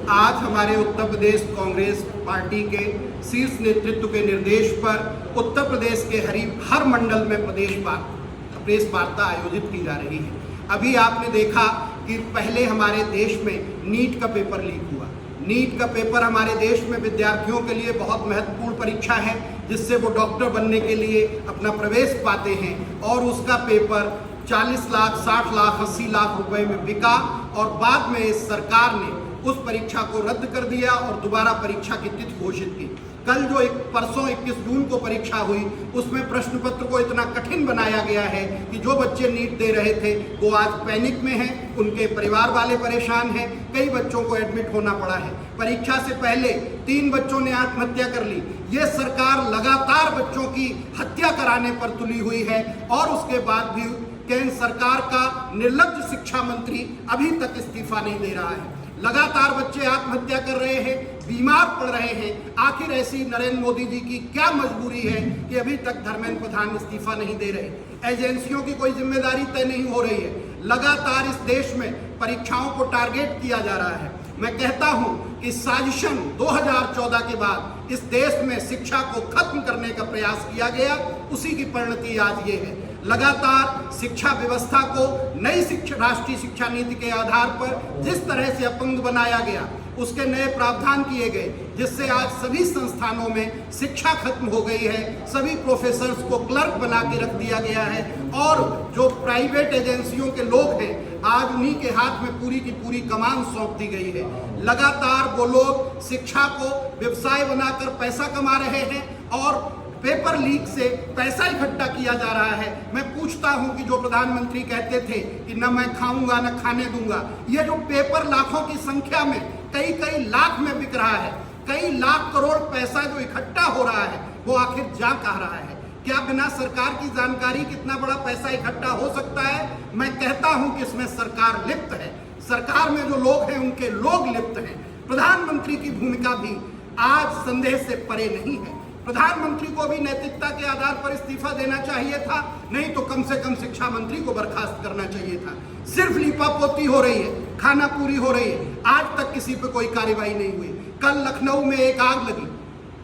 आज हमारे उत्तर प्रदेश कांग्रेस पार्टी के शीर्ष नेतृत्व के निर्देश पर उत्तर प्रदेश के हर मंडल में प्रेस वार्ता आयोजित की जा रही है। अभी आपने देखा कि पहले हमारे देश में नीट का पेपर लीक हुआ। नीट का पेपर हमारे देश में विद्यार्थियों के लिए बहुत महत्वपूर्ण परीक्षा है, जिससे वो डॉक्टर बनने के लिए अपना प्रवेश पाते हैं, और उसका पेपर 40 लाख, 60 लाख, 80 लाख रुपए में बिका और बाद में इस सरकार ने उस परीक्षा को रद्द कर दिया और दोबारा परीक्षा की तिथि घोषित की। कल जो परसों 21 जून को परीक्षा हुई, उसमें प्रश्न पत्र को इतना कठिन बनाया गया है कि जो बच्चे नीट दे रहे थे वो आज पैनिक में हैं, उनके परिवार वाले परेशान हैं, कई बच्चों को एडमिट होना पड़ा है। परीक्षा से पहले 3 बच्चों ने आत्महत्या कर ली। ये सरकार लगातार बच्चों की हत्या कराने पर तुली हुई है, और उसके बाद भी केंद्र सरकार का निर्लज्ज शिक्षा मंत्री अभी तक इस्तीफा नहीं दे रहा है। लगातार बच्चे आत्महत्या कर रहे हैं, बीमार पड़ रहे हैं। आखिर ऐसी नरेंद्र मोदी जी की क्या मजबूरी है कि अभी तक धर्मेंद्र प्रधान इस्तीफा नहीं दे रहे? एजेंसियों की कोई जिम्मेदारी तय नहीं हो रही है। लगातार इस देश में परीक्षाओं को टारगेट किया जा रहा है। मैं कहता हूं कि साजिशन 2014 के बाद इस देश में शिक्षा को खत्म करने का प्रयास किया गया, उसी की परिणति आज ये है। लगातार शिक्षा व्यवस्था को नई राष्ट्रीय शिक्षा नीति के आधार पर जिस तरह से अपंग बनाया गया, उसके नए प्रावधान किए गए, जिससे आज सभी संस्थानों में शिक्षा खत्म हो गई है। सभी प्रोफेसर्स को क्लर्क बना के रख दिया गया है, और जो प्राइवेट एजेंसियों के लोग हैं आज उन्हीं के हाथ में पूरी की पूरी कमान सौंप दी गई है। लगातार वो लोग शिक्षा को व्यवसाय बनाकर पैसा कमा रहे हैं, और पेपर लीक से पैसा इकट्ठा किया जा रहा है। मैं पूछता हूं कि जो प्रधानमंत्री कहते थे कि न मैं खाऊंगा न खाने दूंगा, ये जो पेपर लाखों की संख्या में कई लाख में बिक रहा है, कई लाख करोड़ पैसा जो इकट्ठा हो रहा है, वो आखिर जा कहाँ रहा है? क्या बिना सरकार की जानकारी कितना बड़ा पैसा इकट्ठा हो सकता है? मैं कहता हूं कि इसमें सरकार लिप्त है। सरकार में जो लोग हैं उनके लोग लिप्त हैं। प्रधानमंत्री की भूमिका भी आज संदेह से परे नहीं है। प्रधानमंत्री को भी नैतिकता के आधार पर इस्तीफा देना चाहिए था, नहीं तो कम से कम शिक्षा मंत्री को बर्खास्त करना चाहिए था। सिर्फ लीपापोती हो रही है, खाना पूरी हो रही है, आज तक किसी पे कोई कार्रवाई नहीं हुई। कल लखनऊ में एक आग लगी,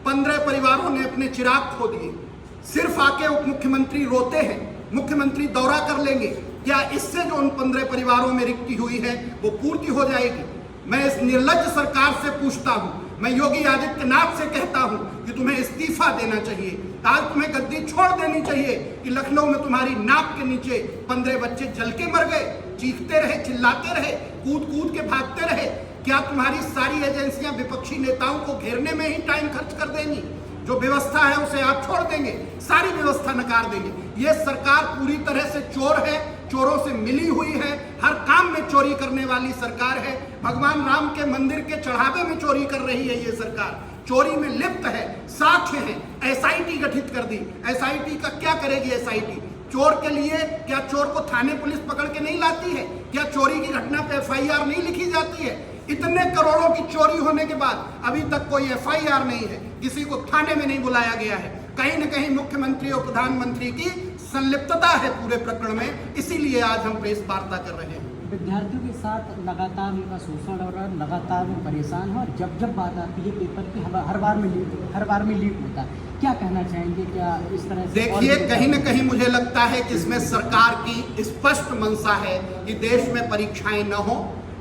15 परिवारों ने अपने चिराग खो दिए। सिर्फ आके उप मुख्यमंत्री रोते हैं, मुख्यमंत्री दौरा कर लेंगे, क्या इससे जो उन 15 परिवारों में रिक्ति हुई है वो पूर्ति हो जाएगी? मैं इस निर्लज्ज सरकार से पूछता हूं, मैं योगी आदित्यनाथ से कहता हूं कि तुम्हें इस्तीफा देना चाहिए। आज तुम्हें गद्दी छोड़ देनी चाहिए कि लखनऊ में तुम्हारी नाक के नीचे 15 बच्चे जल के मर गए, चीखते रहे, चिल्लाते रहे, कूद कूद के भागते रहे। क्या तुम्हारी सारी एजेंसियां विपक्षी नेताओं को घेरने में ही टाइम खर्च कर देंगी? जो व्यवस्था है उसे आप छोड़ देंगे, सारी व्यवस्था नकार देंगे। ये सरकार पूरी तरह से चोर है, चोरों से मिली हुई है, हर काम में चोरी करने वाली सरकार है। भगवान राम के मंदिर के चढ़ावे में चोरी कर रही है ये सरकार, चोरी में लिप्त है, साक्ष्य है। एसआईटी गठित कर दी। एसआईटी का क्या करेगी एसआईटी? चोर के लिए क्या चोर को थाने पुलिस पकड़ के नहीं लाती है? क्या चोरी की घटना पे एफआईआर नहीं लिखी जाती है? इतने करोड़ों की चोरी होने के बाद अभी तक कोई एफआईआर नहीं है, किसी को थाने में नहीं बुलाया गया है। कहीं न कहीं मुख्यमंत्री और प्रधानमंत्री की संलिप्तता है पूरे प्रकरण में, इसीलिए आज हम प्रेस वार्ता कर रहे हैं। विद्यार्थियों के साथ लगातार उनका शोषण हो रहा है, लगातार वो परेशान है, और जब बात आती है पेपर की हर बार में लीक होता है। क्या कहना चाहेंगे? क्या इस तरह से? देखिए, कहीं न कहीं मुझे लगता है कि इसमें सरकार की स्पष्ट मंशा है कि देश में परीक्षाएं न हो,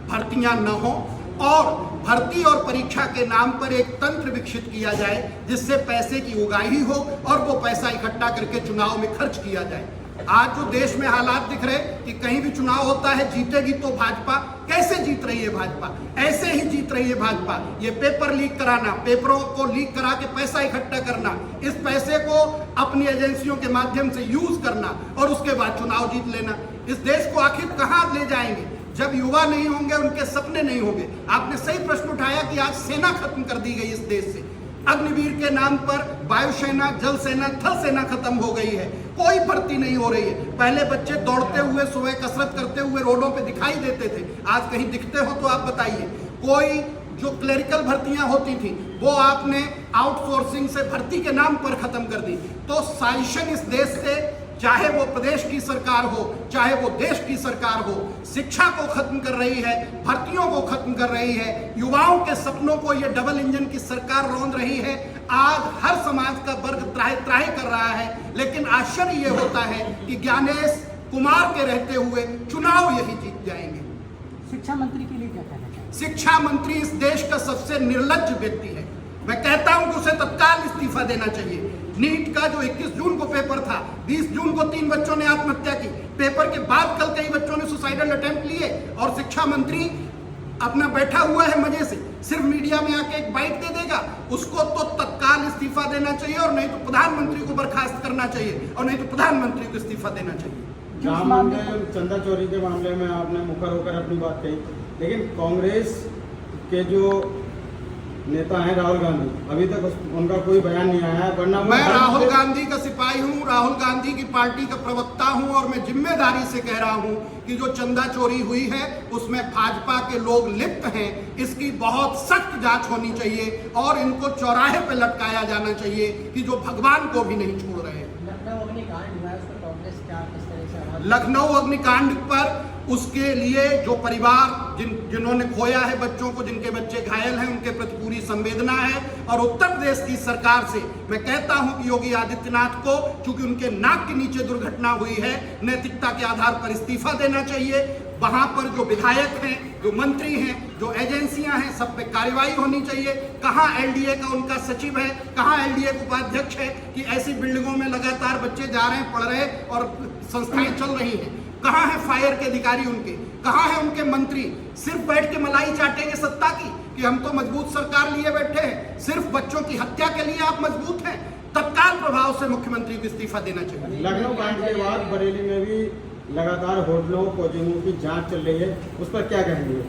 भर्तियां न हो, और भर्ती और परीक्षा के नाम पर एक तंत्र विकसित किया जाए जिससे पैसे की उगाही हो और वो पैसा इकट्ठा करके चुनाव में खर्च किया जाए। आज जो देश में हालात दिख रहे कि कहीं भी चुनाव होता है, जीतेगी तो भाजपा। कैसे जीत रही है भाजपा? ऐसे ही जीत रही है भाजपा। ये पेपर लीक कराना, पेपरों को लीक करा के पैसा इकट्ठा करना, इस पैसे को अपनी एजेंसियों के माध्यम से यूज करना और उसके बाद चुनाव जीत लेना। इस देश को आखिर कहां ले जाएंगे? जब युवा नहीं होंगे, उनके सपने नहीं होंगे। आपने सही प्रश्न उठाया कि आज सेना खत्म कर दी गई इस देश से। अग्निवीर के नाम पर वायुसेना, जल सेना, थल सेना खत्म हो गई है, कोई भर्ती नहीं हो रही है। पहले बच्चे दौड़ते हुए, सुबह कसरत करते हुए रोडों पे दिखाई देते थे, आज कहीं दिखते हो तो आप बताइए। कोई जो क्लरिकल भर्तियां होती थी वो आपने आउटसोर्सिंग से भर्ती के नाम पर खत्म कर दी। तो साजिशन इस देश से चाहे वो प्रदेश की सरकार हो, चाहे वो देश की सरकार हो, शिक्षा को खत्म कर रही है, भर्तियों को खत्म कर रही है, युवाओं के सपनों को ये डबल इंजन की सरकार रौंद रही है। आज हर समाज का वर्ग त्राहि त्राहि कर रहा है, लेकिन आश्चर्य ये होता है कि ज्ञानेश कुमार के रहते हुए चुनाव यही जीत जाएंगे। शिक्षा मंत्री के लिए क्या कहना चाहिए? शिक्षा मंत्री इस देश का सबसे निर्लज्ज व्यक्ति है। मैं कहता हूं कि उसे तत्काल इस्तीफा देना चाहिए। नीट का जो 21 जून को पेपर था, 20 जून को 3 बच्चों ने आत्महत्या की, पेपर के बाद कल कई बच्चों ने सुसाइडल अटेम्प्ट लिए, और शिक्षा मंत्री अपना बैठा हुआ है मजे से, सिर्फ मीडिया में आके एक बाइट दे देगा। उसको तो तत्काल इस्तीफा देना चाहिए, और नहीं तो प्रधानमंत्री को बर्खास्त करना चाहिए, और नहीं तो प्रधानमंत्री को इस्तीफा देना चाहिए। राम मंदिर चंदा चोरी के मामले में आपने मुखर होकर अपनी बात कही, लेकिन कांग्रेस के जो नेता हैं राहुल गांधी, अभी तक उनका कोई बयान नहीं आया है। वरना मैं राहुल गांधी का सिपाही हूं, राहुल गांधी की पार्टी का प्रवक्ता हूं, और मैं जिम्मेदारी से कह रहा हूं कि जो चंदा चोरी हुई है उसमें भाजपा के लोग लिप्त हैं। इसकी बहुत सख्त जांच होनी चाहिए, और इनको चौराहे पे लटकाया जाना चाहिए कि जो भगवान को भी नहीं छोड़ रहे हैं। लखनऊ अग्निकांड पर उसके लिए जो परिवार जिन्होंने खोया है बच्चों को, जिनके बच्चे घायल हैं, उनके प्रति पूरी संवेदना है। और उत्तर प्रदेश की सरकार से मैं कहता हूं कि योगी आदित्यनाथ को, चूंकि उनके नाक के नीचे दुर्घटना हुई है, नैतिकता के आधार पर इस्तीफा देना चाहिए। वहां पर जो विधायक हैं, जो मंत्री हैं, जो एजेंसियां हैं, सब पे कार्रवाई होनी चाहिए। कहां एलडीए का उनका सचिव है, कहां एलडीए का उपाध्यक्ष है कि ऐसी बिल्डिंगों में लगातार बच्चे जा रहे हैं, पढ़ रहे हैं, और संस्थाएं चल रही हैं। कहां है फायर के अधिकारी उनके, कहां है उनके मंत्री? सिर्फ बैठ के मलाई चाटेंगे सत्ता की कि हम तो मजबूत सरकार लिए बैठे हैं। सिर्फ बच्चों की हत्या के लिए आप मजबूत हैं? तत्काल प्रभाव से मुख्यमंत्री को इस्तीफा देना चाहिए। लखनऊ कांड के बाद बरेली में भी लगातार होटलों कोचिंगों की जांच चल रही है, उस पर क्या कहेंगे?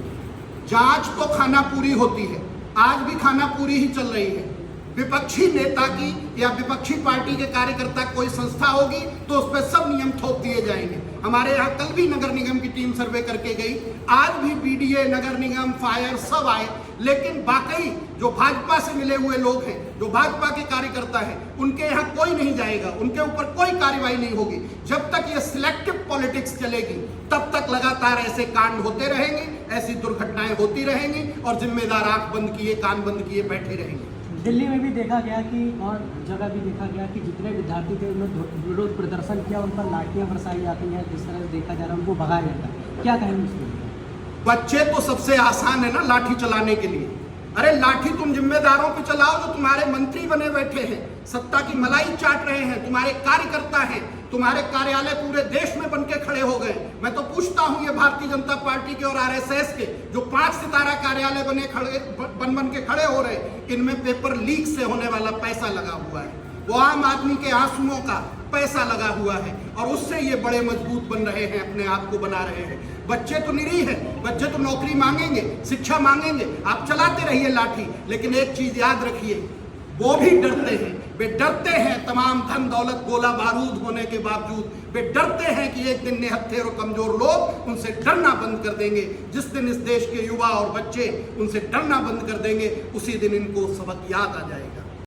जांच तो खानापूरी होती है, आज भी खानापूरी ही चल रही है। विपक्षी नेता की या विपक्षी पार्टी के कार्यकर्ता कोई संस्था होगी तो उस पर सब नियम थोप दिए जाएंगे। हमारे यहाँ कल भी नगर निगम की टीम सर्वे करके गई, आज भी बीडीए, नगर निगम, फायर सब आए, लेकिन बाकी जो भाजपा से मिले हुए लोग हैं, जो भाजपा के कार्यकर्ता हैं, उनके यहाँ कोई नहीं जाएगा, उनके ऊपर कोई कार्रवाई नहीं होगी। जब तक ये सिलेक्टिव पॉलिटिक्स चलेगी तब तक लगातार ऐसे कांड होते रहेंगे, ऐसी दुर्घटनाएं होती रहेंगी, और जिम्मेदार आंख बंद किए, कान बंद किए बैठे रहेंगे। दिल्ली में भी देखा गया कि, और जगह भी देखा गया कि जितने विद्यार्थी थे उन्होंने विरोध प्रदर्शन किया, उन पर लाठियां बरसाई जाती हैं, जिस तरह से देखा जा रहा है उनको भगाया जाता है। क्या कहेंगे इसमें? बच्चे तो सबसे आसान है ना लाठी चलाने के लिए। अरे लाठी तुम जिम्मेदारों पे चलाओ जो तुम्हारे मंत्री बने बैठे हैं, सत्ता की मलाई चाट रहे हैं, तुम्हारे कार्यकर्ता हैं, तुम्हारे कार्यालय पूरे देश में बनके खड़े हो गए। मैं तो पूछता हूं ये भारतीय जनता पार्टी के और आरएसएस के जो 5 सितारा कार्यालय बन के खड़े हो रहे, इनमें पेपर लीक से होने वाला पैसा लगा हुआ है, वो आम आदमी के आंसुओं का पैसा लगा हुआ है, और उससे ये बड़े मजबूत बन रहे हैं, अपने आप को बना रहे हैं। बच्चे तो निरीह हैं, बच्चे तो नौकरी मांगेंगे, शिक्षा मांगेंगे, आप चलाते रहिए लाठी, लेकिन एक चीज याद रखिए, वो भी डरते हैं, वे डरते हैं तमाम धन दौलत गोला बारूद होने के बावजूद, वे डरते हैं कि एक दिन निहत्थे और कमजोर लोग उनसे डरना बंद कर देंगे। जिस दिन इस देश के युवा और बच्चे उनसे डरना बंद कर देंगे, उसी दिन इनको सबक याद आ जाएगा।